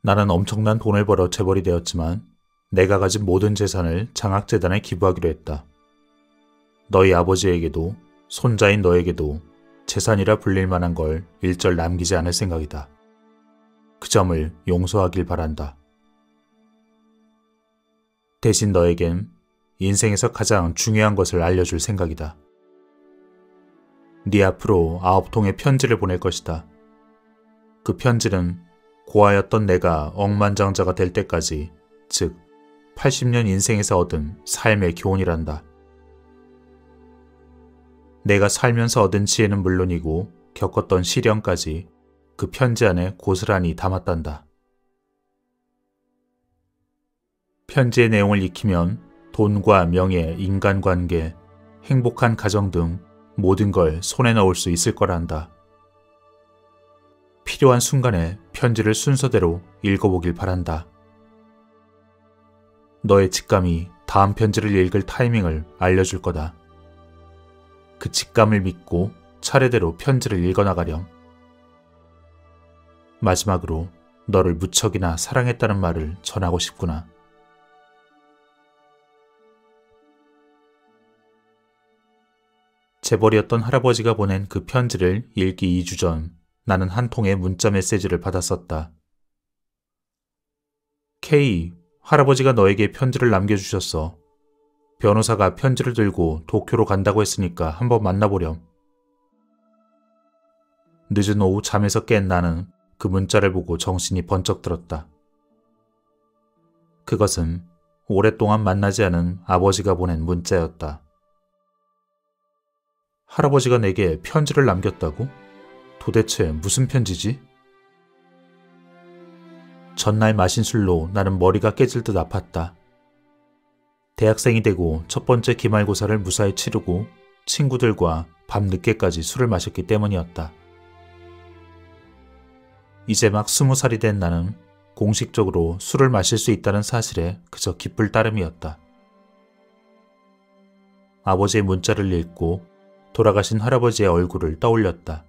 나는 엄청난 돈을 벌어 재벌이 되었지만 내가 가진 모든 재산을 장학재단에 기부하기로 했다. 너희 아버지에게도 손자인 너에게도 재산이라 불릴 만한 걸 일절 남기지 않을 생각이다. 그 점을 용서하길 바란다. 대신 너에겐 인생에서 가장 중요한 것을 알려줄 생각이다. 네 앞으로 9통의 편지를 보낼 것이다. 그 편지는 고아였던 내가 억만장자가 될 때까지, 즉 80년 인생에서 얻은 삶의 교훈이란다. 내가 살면서 얻은 지혜는 물론이고 겪었던 시련까지 그 편지 안에 고스란히 담았단다. 편지의 내용을 익히면 돈과 명예, 인간관계, 행복한 가정 등 모든 걸 손에 넣을 수 있을 거란다. 필요한 순간에 편지를 순서대로 읽어보길 바란다. 너의 직감이 다음 편지를 읽을 타이밍을 알려줄 거다. 그 직감을 믿고 차례대로 편지를 읽어나가렴. 마지막으로 너를 무척이나 사랑했다는 말을 전하고 싶구나. 재벌이었던 할아버지가 보낸 그 편지를 읽기 2주 전 나는 한 통의 문자 메시지를 받았었다. K, 할아버지가 너에게 편지를 남겨주셨어. 변호사가 편지를 들고 도쿄로 간다고 했으니까 한번 만나보렴. 늦은 오후 잠에서 깬 나는 그 문자를 보고 정신이 번쩍 들었다. 그것은 오랫동안 만나지 않은 아버지가 보낸 문자였다. 할아버지가 내게 편지를 남겼다고? 도대체 무슨 편지지? 전날 마신 술로 나는 머리가 깨질 듯 아팠다. 대학생이 되고 첫 번째 기말고사를 무사히 치르고 친구들과 밤 늦게까지 술을 마셨기 때문이었다. 이제 막 20살이 된 나는 공식적으로 술을 마실 수 있다는 사실에 그저 기쁠 따름이었다. 아버지의 문자를 읽고 돌아가신 할아버지의 얼굴을 떠올렸다.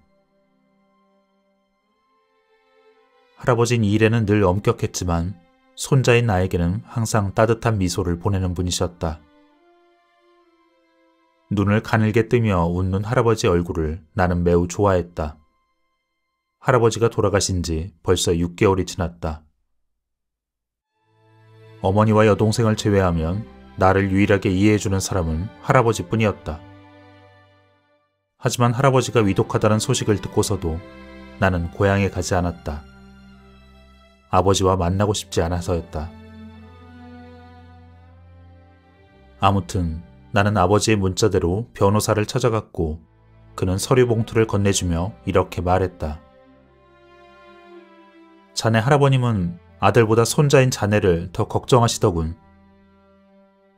할아버지는 일에는 늘 엄격했지만 손자인 나에게는 항상 따뜻한 미소를 보내는 분이셨다. 눈을 가늘게 뜨며 웃는 할아버지 얼굴을 나는 매우 좋아했다. 할아버지가 돌아가신 지 벌써 6개월이 지났다. 어머니와 여동생을 제외하면 나를 유일하게 이해해주는 사람은 할아버지뿐이었다. 하지만 할아버지가 위독하다는 소식을 듣고서도 나는 고향에 가지 않았다. 아버지와 만나고 싶지 않아서였다. 아무튼 나는 아버지의 문자대로 변호사를 찾아갔고 그는 서류 봉투를 건네주며 이렇게 말했다. 자네 할아버님은 아들보다 손자인 자네를 더 걱정하시더군.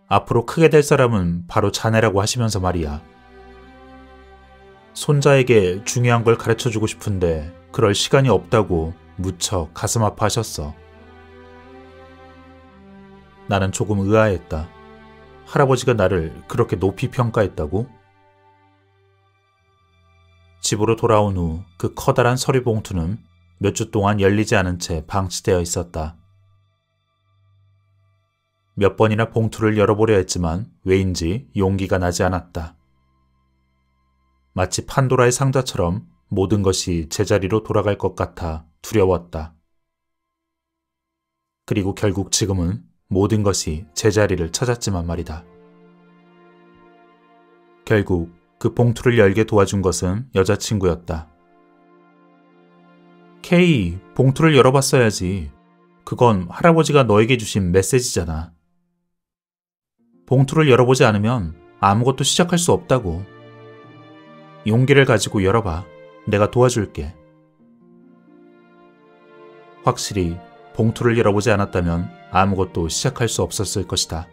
앞으로 크게 될 사람은 바로 자네라고 하시면서 말이야. 손자에게 중요한 걸 가르쳐주고 싶은데 그럴 시간이 없다고 무척 가슴 아파하셨어. 나는 조금 의아했다. 할아버지가 나를 그렇게 높이 평가했다고? 집으로 돌아온 후 그 커다란 서류 봉투는 몇 주 동안 열리지 않은 채 방치되어 있었다. 몇 번이나 봉투를 열어보려 했지만 왜인지 용기가 나지 않았다. 마치 판도라의 상자처럼 모든 것이 제자리로 돌아갈 것 같아 두려웠다. 그리고 결국 지금은 모든 것이 제자리를 찾았지만 말이다. 결국 그 봉투를 열게 도와준 것은 여자친구였다. K, 봉투를 열어봤어야지. 그건 할아버지가 너에게 주신 메시지잖아. 봉투를 열어보지 않으면 아무것도 시작할 수 없다고. 용기를 가지고 열어봐. 내가 도와줄게. 확실히 봉투를 열어보지 않았다면 아무것도 시작할 수 없었을 것이다.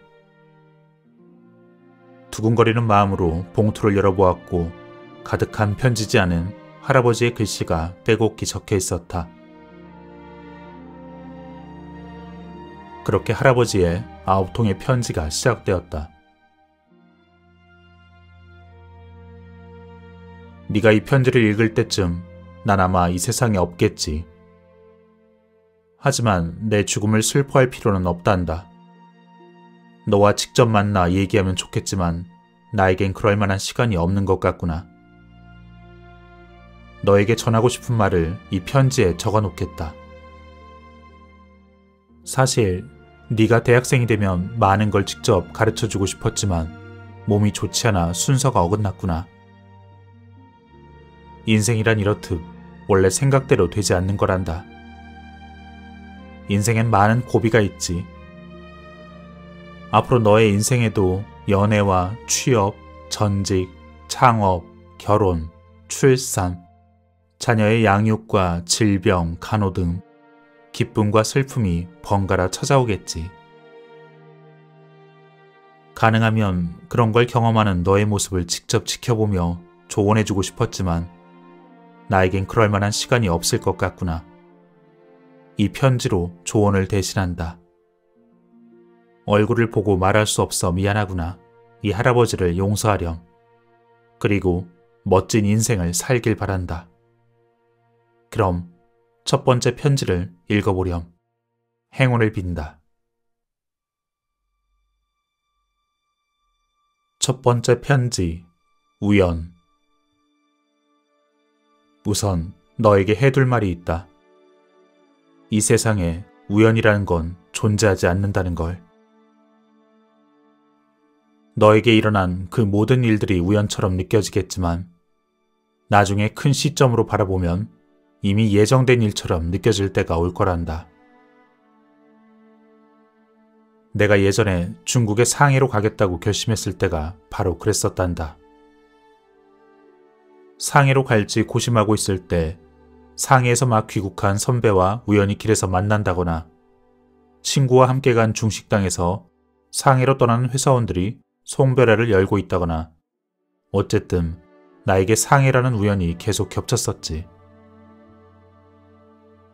두근거리는 마음으로 봉투를 열어보았고 가득한 편지지 않은 할아버지의 글씨가 빼곡히 적혀 있었다. 그렇게 할아버지의 9통의 편지가 시작되었다. 네가 이 편지를 읽을 때쯤 난 아마 이 세상에 없겠지. 하지만 내 죽음을 슬퍼할 필요는 없단다. 너와 직접 만나 얘기하면 좋겠지만 나에겐 그럴 만한 시간이 없는 것 같구나. 너에게 전하고 싶은 말을 이 편지에 적어놓겠다. 사실 네가 대학생이 되면 많은 걸 직접 가르쳐주고 싶었지만 몸이 좋지 않아 순서가 어긋났구나. 인생이란 이렇듯 원래 생각대로 되지 않는 거란다. 인생엔 많은 고비가 있지. 앞으로 너의 인생에도 연애와 취업, 전직, 창업, 결혼, 출산, 자녀의 양육과 질병, 간호 등 기쁨과 슬픔이 번갈아 찾아오겠지. 가능하면 그런 걸 경험하는 너의 모습을 직접 지켜보며 조언해주고 싶었지만 나에겐 그럴 만한 시간이 없을 것 같구나. 이 편지로 조언을 대신한다. 얼굴을 보고 말할 수 없어 미안하구나. 이 할아버지를 용서하렴. 그리고 멋진 인생을 살길 바란다. 그럼 첫 번째 편지를 읽어보렴. 행운을 빈다. 첫 번째 편지, 우연. 우선 너에게 해둘 말이 있다. 이 세상에 우연이라는 건 존재하지 않는다는 걸. 너에게 일어난 그 모든 일들이 우연처럼 느껴지겠지만 나중에 큰 시점으로 바라보면 이미 예정된 일처럼 느껴질 때가 올 거란다. 내가 예전에 중국의 상해로 가겠다고 결심했을 때가 바로 그랬었단다. 상해로 갈지 고심하고 있을 때 상해에서 막 귀국한 선배와 우연히 길에서 만난다거나 친구와 함께 간 중식당에서 상해로 떠나는 회사원들이 송별회를 열고 있다거나 어쨌든 나에게 상해라는 우연이 계속 겹쳤었지.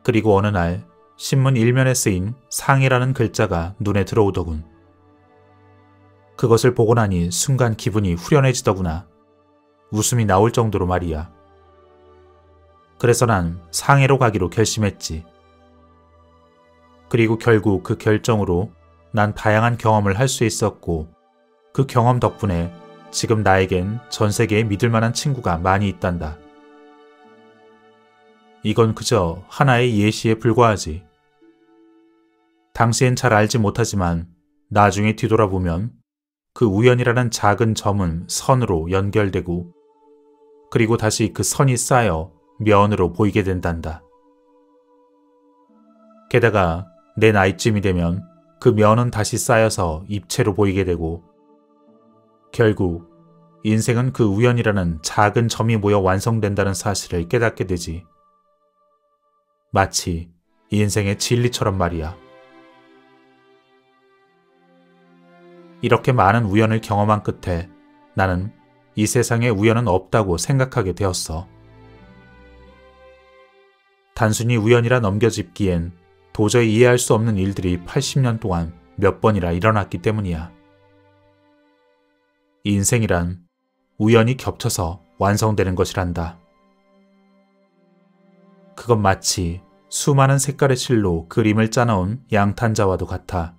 그리고 어느 날 신문 일면에 쓰인 상해라는 글자가 눈에 들어오더군. 그것을 보고 나니 순간 기분이 후련해지더구나. 웃음이 나올 정도로 말이야. 그래서 난 상해로 가기로 결심했지. 그리고 결국 그 결정으로 난 다양한 경험을 할 수 있었고 그 경험 덕분에 지금 나에겐 전 세계에 믿을 만한 친구가 많이 있단다. 이건 그저 하나의 예시에 불과하지. 당시엔 잘 알지 못하지만 나중에 뒤돌아보면 그 우연이라는 작은 점은 선으로 연결되고 그리고 다시 그 선이 쌓여 면으로 보이게 된단다. 게다가 내 나이쯤이 되면 그 면은 다시 쌓여서 입체로 보이게 되고 결국 인생은 그 우연이라는 작은 점이 모여 완성된다는 사실을 깨닫게 되지. 마치 인생의 진리처럼 말이야. 이렇게 많은 우연을 경험한 끝에 나는 이 세상에 우연은 없다고 생각하게 되었어. 단순히 우연이라 넘겨짚기엔 도저히 이해할 수 없는 일들이 80년 동안 몇 번이나 일어났기 때문이야. 인생이란 우연이 겹쳐서 완성되는 것이란다. 그건 마치 수많은 색깔의 실로 그림을 짜놓은 양탄자와도 같아.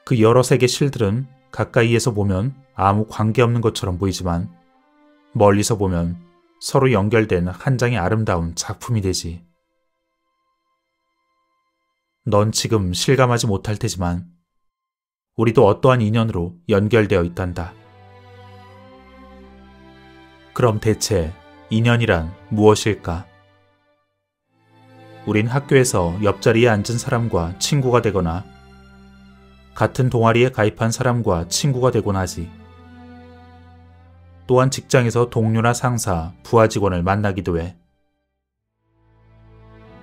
그 여러 색의 실들은 가까이에서 보면 아무 관계없는 것처럼 보이지만 멀리서 보면 서로 연결된 한 장의 아름다운 작품이 되지. 넌 지금 실감하지 못할 테지만 우리도 어떠한 인연으로 연결되어 있단다. 그럼 대체 인연이란 무엇일까? 우린 학교에서 옆자리에 앉은 사람과 친구가 되거나 같은 동아리에 가입한 사람과 친구가 되곤 하지. 또한 직장에서 동료나 상사, 부하 직원을 만나기도 해.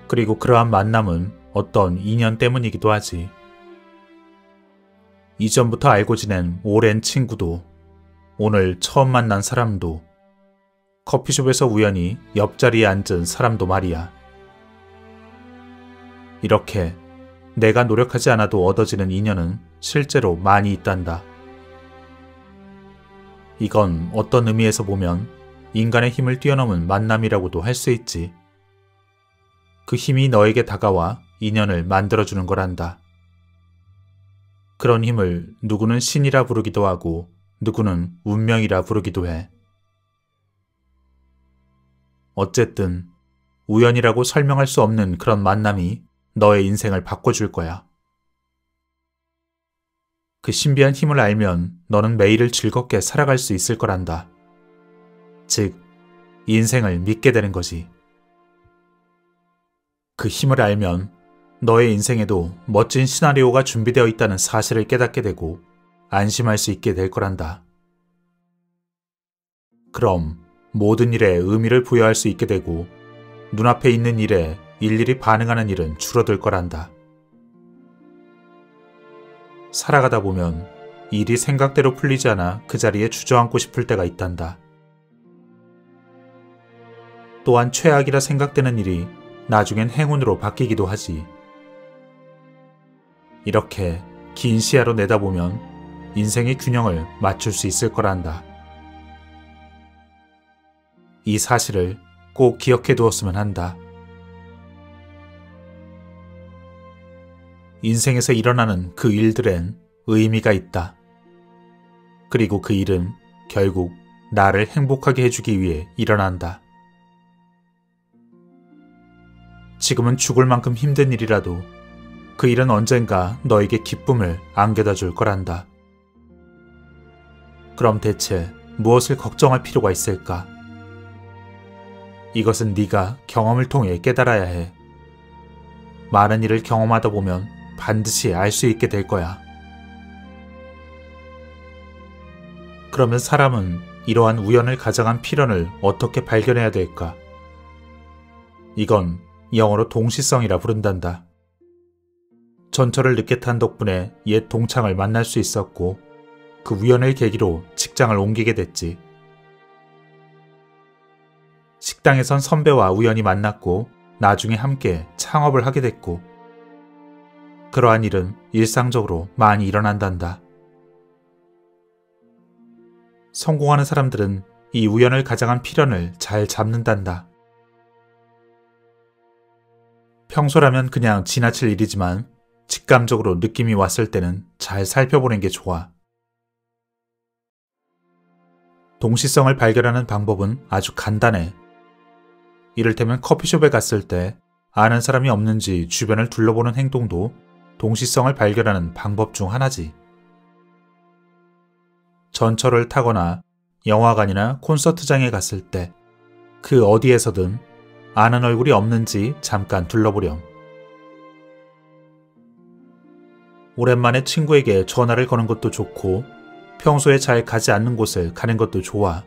그리고 그러한 만남은 어떤 인연 때문이기도 하지. 이전부터 알고 지낸 오랜 친구도, 오늘 처음 만난 사람도, 커피숍에서 우연히 옆자리에 앉은 사람도 말이야. 이렇게 내가 노력하지 않아도 얻어지는 인연은 실제로 많이 있단다. 이건 어떤 의미에서 보면 인간의 힘을 뛰어넘은 만남이라고도 할 수 있지. 그 힘이 너에게 다가와 인연을 만들어주는 거란다. 그런 힘을 누구는 신이라 부르기도 하고 누구는 운명이라 부르기도 해. 어쨌든 우연이라고 설명할 수 없는 그런 만남이 너의 인생을 바꿔줄 거야. 그 신비한 힘을 알면 너는 매일을 즐겁게 살아갈 수 있을 거란다. 즉, 인생을 믿게 되는 거지. 그 힘을 알면 너의 인생에도 멋진 시나리오가 준비되어 있다는 사실을 깨닫게 되고 안심할 수 있게 될 거란다. 그럼 모든 일에 의미를 부여할 수 있게 되고 눈앞에 있는 일에 일일이 반응하는 일은 줄어들 거란다. 살아가다 보면 일이 생각대로 풀리지 않아 그 자리에 주저앉고 싶을 때가 있단다. 또한 최악이라 생각되는 일이 나중엔 행운으로 바뀌기도 하지. 이렇게 긴 시야로 내다보면 인생의 균형을 맞출 수 있을 거란다. 이 사실을 꼭 기억해 두었으면 한다. 인생에서 일어나는 그 일들엔 의미가 있다. 그리고 그 일은 결국 나를 행복하게 해주기 위해 일어난다. 지금은 죽을 만큼 힘든 일이라도 그 일은 언젠가 너에게 기쁨을 안겨다 줄 거란다. 그럼 대체 무엇을 걱정할 필요가 있을까? 이것은 네가 경험을 통해 깨달아야 해. 많은 일을 경험하다 보면 반드시 알 수 있게 될 거야. 그러면 사람은 이러한 우연을 가장한 필연을 어떻게 발견해야 될까? 이건 영어로 동시성이라 부른단다. 전철을 늦게 탄 덕분에 옛 동창을 만날 수 있었고 그 우연을 계기로 직장을 옮기게 됐지. 식당에선 선배와 우연히 만났고 나중에 함께 창업을 하게 됐고 그러한 일은 일상적으로 많이 일어난단다. 성공하는 사람들은 이 우연을 가장한 필연을 잘 잡는단다. 평소라면 그냥 지나칠 일이지만 직감적으로 느낌이 왔을 때는 잘 살펴보는 게 좋아. 동시성을 발견하는 방법은 아주 간단해. 이를테면 커피숍에 갔을 때 아는 사람이 없는지 주변을 둘러보는 행동도 동시성을 발견하는 방법 중 하나지. 전철을 타거나 영화관이나 콘서트장에 갔을 때 그 어디에서든 아는 얼굴이 없는지 잠깐 둘러보렴. 오랜만에 친구에게 전화를 거는 것도 좋고 평소에 잘 가지 않는 곳을 가는 것도 좋아.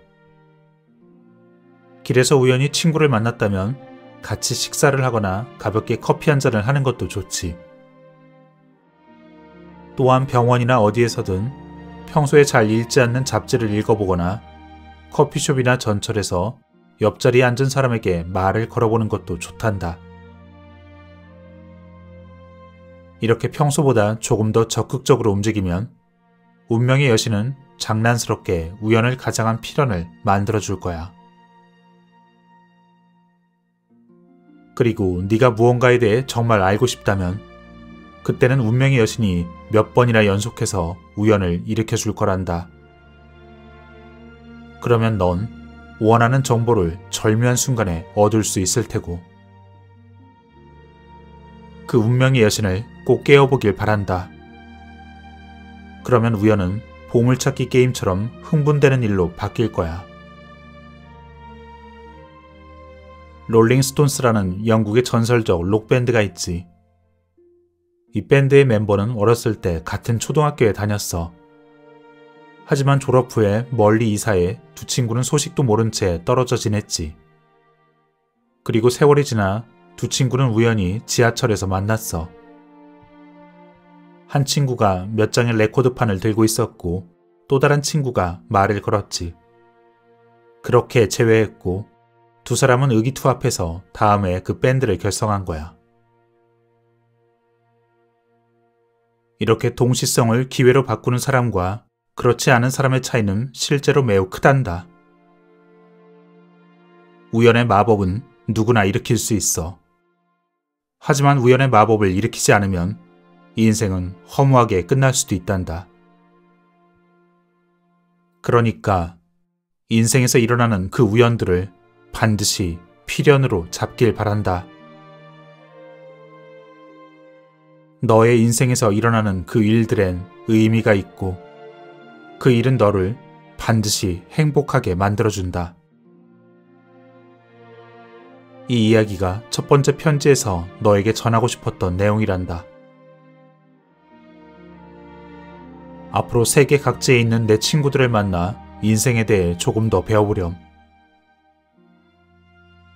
길에서 우연히 친구를 만났다면 같이 식사를 하거나 가볍게 커피 한 잔을 하는 것도 좋지. 또한 병원이나 어디에서든 평소에 잘 읽지 않는 잡지를 읽어보거나 커피숍이나 전철에서 옆자리에 앉은 사람에게 말을 걸어보는 것도 좋단다. 이렇게 평소보다 조금 더 적극적으로 움직이면 운명의 여신은 장난스럽게 우연을 가장한 필연을 만들어줄 거야. 그리고 네가 무언가에 대해 정말 알고 싶다면 그때는 운명의 여신이 몇 번이나 연속해서 우연을 일으켜줄 거란다. 그러면 넌 원하는 정보를 절묘한 순간에 얻을 수 있을 테고 그 운명의 여신을 꼭 깨워보길 바란다. 그러면 우연은 보물찾기 게임처럼 흥분되는 일로 바뀔 거야. 롤링스톤스라는 영국의 전설적 록밴드가 있지. 이 밴드의 멤버는 어렸을 때 같은 초등학교에 다녔어. 하지만 졸업 후에 멀리 이사해 두 친구는 소식도 모른 채 떨어져 지냈지. 그리고 세월이 지나 두 친구는 우연히 지하철에서 만났어. 한 친구가 몇 장의 레코드판을 들고 있었고 또 다른 친구가 말을 걸었지. 그렇게 재회했고 두 사람은 의기투합해서 다음에 그 밴드를 결성한 거야. 이렇게 동시성을 기회로 바꾸는 사람과 그렇지 않은 사람의 차이는 실제로 매우 크단다. 우연의 마법은 누구나 일으킬 수 있어. 하지만 우연의 마법을 일으키지 않으면 인생은 허무하게 끝날 수도 있단다. 그러니까 인생에서 일어나는 그 우연들을 반드시 필연으로 잡길 바란다. 너의 인생에서 일어나는 그 일들엔 의미가 있고 그 일은 너를 반드시 행복하게 만들어준다. 이 이야기가 첫 번째 편지에서 너에게 전하고 싶었던 내용이란다. 앞으로 세계 각지에 있는 내 친구들을 만나 인생에 대해 조금 더 배워보렴.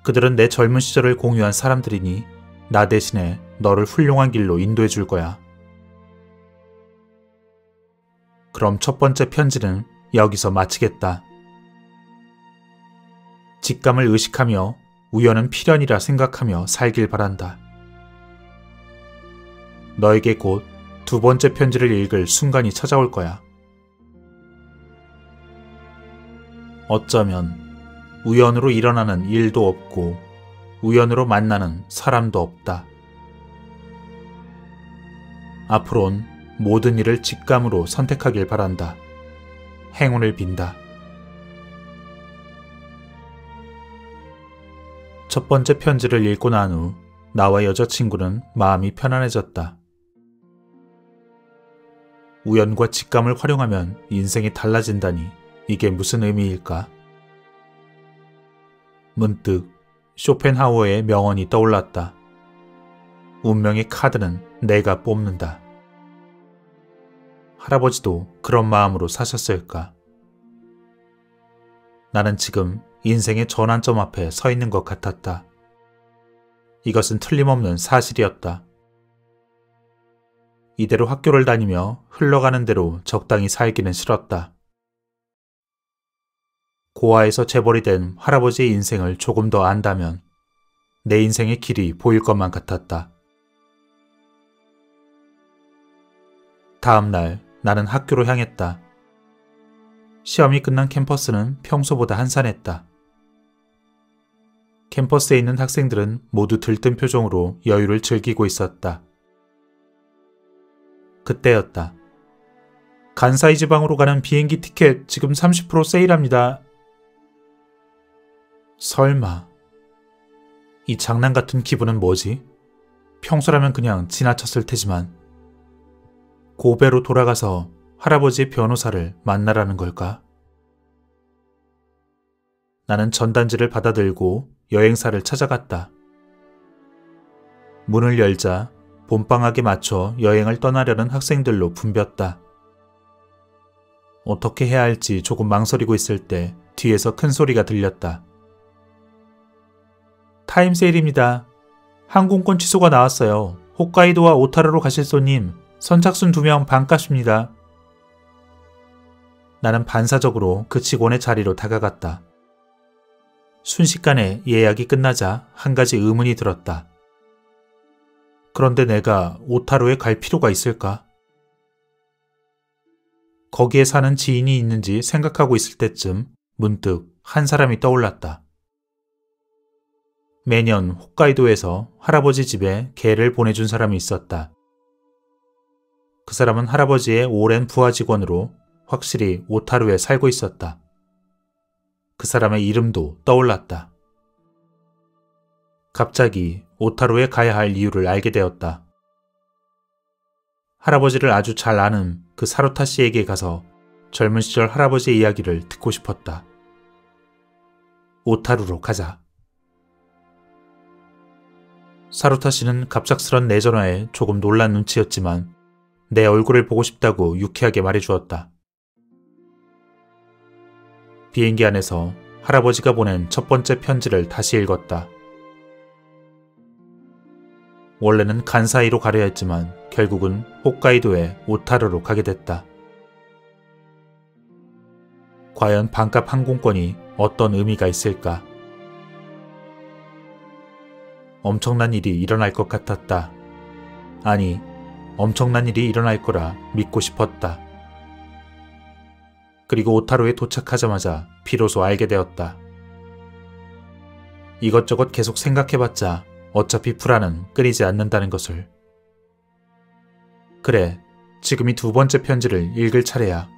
그들은 내 젊은 시절을 공유한 사람들이니 나 대신에 너를 훌륭한 길로 인도해 줄 거야. 그럼 첫 번째 편지는 여기서 마치겠다. 직감을 의식하며 우연은 필연이라 생각하며 살길 바란다. 너에게 곧 두 번째 편지를 읽을 순간이 찾아올 거야. 어쩌면 우연으로 일어나는 일도 없고 우연으로 만나는 사람도 없다. 앞으론 모든 일을 직감으로 선택하길 바란다. 행운을 빈다. 첫 번째 편지를 읽고 난 후 나와 여자친구는 마음이 편안해졌다. 우연과 직감을 활용하면 인생이 달라진다니 이게 무슨 의미일까? 문득 쇼펜하우어의 명언이 떠올랐다. 운명의 카드는 내가 뽑는다. 할아버지도 그런 마음으로 사셨을까? 나는 지금 인생의 전환점 앞에 서 있는 것 같았다. 이것은 틀림없는 사실이었다. 이대로 학교를 다니며 흘러가는 대로 적당히 살기는 싫었다. 고아에서 재벌이 된 할아버지의 인생을 조금 더 안다면 내 인생의 길이 보일 것만 같았다. 다음 날 나는 학교로 향했다. 시험이 끝난 캠퍼스는 평소보다 한산했다. 캠퍼스에 있는 학생들은 모두 들뜬 표정으로 여유를 즐기고 있었다. 그때였다. 간사이 지방으로 가는 비행기 티켓 지금 30% 세일합니다. 설마 이 장난 같은 기분은 뭐지? 평소라면 그냥 지나쳤을 테지만 고베로 돌아가서 할아버지의 변호사를 만나라는 걸까? 나는 전단지를 받아들고 여행사를 찾아갔다. 문을 열자 봄방학에 맞춰 여행을 떠나려는 학생들로 붐볐다. 어떻게 해야 할지 조금 망설이고 있을 때 뒤에서 큰 소리가 들렸다. 타임세일입니다. 항공권 취소가 나왔어요. 홋카이도와 오타루로 가실 손님 선착순 2명 반값입니다. 나는 반사적으로 그 직원의 자리로 다가갔다. 순식간에 예약이 끝나자 한 가지 의문이 들었다. 그런데 내가 오타루에 갈 필요가 있을까? 거기에 사는 지인이 있는지 생각하고 있을 때쯤 문득 한 사람이 떠올랐다. 매년 홋카이도에서 할아버지 집에 개를 보내준 사람이 있었다. 그 사람은 할아버지의 오랜 부하 직원으로 확실히 오타루에 살고 있었다. 그 사람의 이름도 떠올랐다. 갑자기 오타루에 가야 할 이유를 알게 되었다. 할아버지를 아주 잘 아는 그 사루타 씨에게 가서 젊은 시절 할아버지의 이야기를 듣고 싶었다. 오타루로 가자. 사루타 씨는 갑작스런 내 전화에 조금 놀란 눈치였지만 내 얼굴을 보고 싶다고 유쾌하게 말해주었다. 비행기 안에서 할아버지가 보낸 첫 번째 편지를 다시 읽었다. 원래는 간사이로 가려 했지만 결국은 홋카이도의 오타루로 가게 됐다. 과연 반값 항공권이 어떤 의미가 있을까? 엄청난 일이 일어날 것 같았다. 아니, 엄청난 일이 일어날 거라 믿고 싶었다. 그리고 오타루에 도착하자마자 비로소 알게 되었다. 이것저것 계속 생각해봤자 어차피 프라는 끊이지 않는다는 것을. 그래, 지금이 두 번째 편지를 읽을 차례야.